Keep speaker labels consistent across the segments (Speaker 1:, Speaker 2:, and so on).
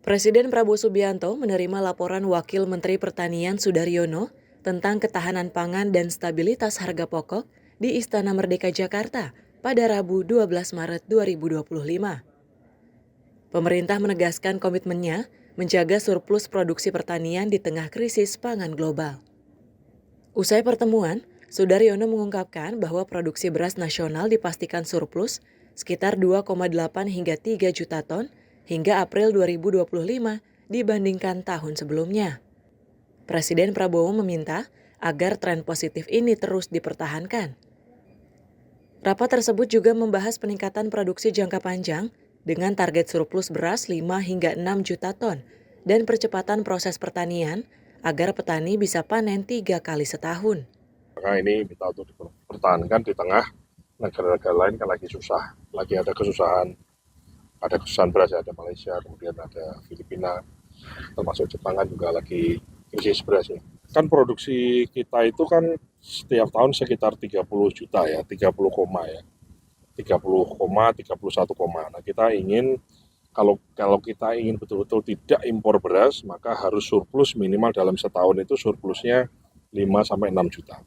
Speaker 1: Presiden Prabowo Subianto menerima laporan Wakil Menteri Pertanian Sudaryono tentang ketahanan pangan dan stabilitas harga pokok di Istana Merdeka Jakarta pada Rabu 12 Maret 2025. Pemerintah menegaskan komitmennya menjaga surplus produksi pertanian di tengah krisis pangan global. Usai pertemuan, Sudaryono mengungkapkan bahwa produksi beras nasional dipastikan surplus sekitar 2,8 hingga 3 juta ton hingga April 2025 dibandingkan tahun sebelumnya. Presiden Prabowo meminta agar tren positif ini terus dipertahankan. Rapat tersebut juga membahas peningkatan produksi jangka panjang dengan target surplus beras 5 hingga 6 juta ton dan percepatan proses pertanian agar petani bisa panen 3 kali setahun.
Speaker 2: Maka ini kita untuk dipertahankan di tengah negara-negara lain kan lagi susah, lagi ada kesusahan beras, ada Malaysia, kemudian ada Filipina, termasuk Jepang kan juga lagi krisis beras ya. Kan produksi kita itu kan setiap tahun sekitar 30 juta ya, 30 koma ya, 31 koma. Nah kita ingin kalau kita ingin betul-betul tidak impor beras, maka harus surplus minimal dalam setahun itu surplusnya 5-6 juta.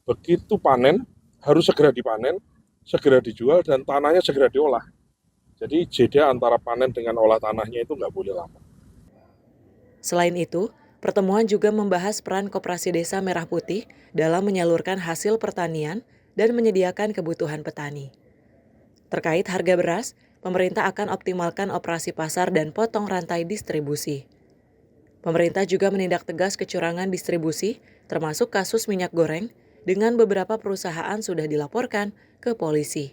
Speaker 2: Begitu panen, harus segera dipanen, segera dijual, dan tanahnya segera diolah. Jadi jeda antara panen dengan olah tanahnya itu nggak boleh lama.
Speaker 1: Selain itu, pertemuan juga membahas peran Koperasi Desa Merah Putih dalam menyalurkan hasil pertanian dan menyediakan kebutuhan petani. Terkait harga beras, pemerintah akan optimalkan operasi pasar dan potong rantai distribusi. Pemerintah juga menindak tegas kecurangan distribusi, termasuk kasus minyak goreng, dengan beberapa perusahaan sudah dilaporkan ke polisi.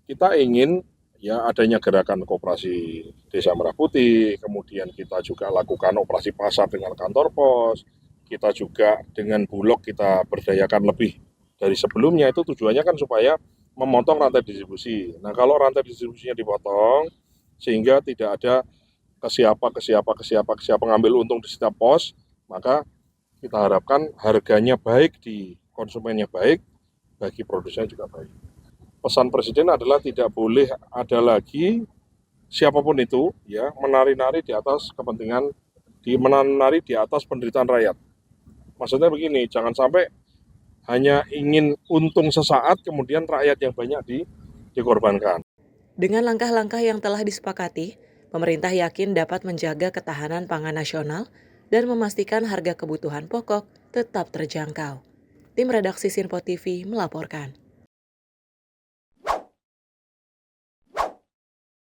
Speaker 2: Kita ingin ya adanya gerakan Koperasi Desa Merah Putih, kemudian kita juga lakukan operasi pasar dengan kantor pos, kita juga dengan Bulog kita berdayakan lebih dari sebelumnya, itu tujuannya kan supaya memotong rantai distribusi. Nah kalau rantai distribusinya dipotong, sehingga tidak ada ke siapa ngambil untung di setiap pos, maka kita harapkan harganya baik di konsumennya baik, bagi produsen juga baik. Pesan Presiden adalah tidak boleh ada lagi siapapun itu ya menari-nari di atas kepentingan, menari di atas penderitaan rakyat. Maksudnya begini, jangan sampai hanya ingin untung sesaat kemudian rakyat yang banyak dikorbankan.
Speaker 1: Dengan langkah-langkah yang telah disepakati, pemerintah yakin dapat menjaga ketahanan pangan nasional dan memastikan harga kebutuhan pokok tetap terjangkau. Tim Redaksi Sinpo TV melaporkan.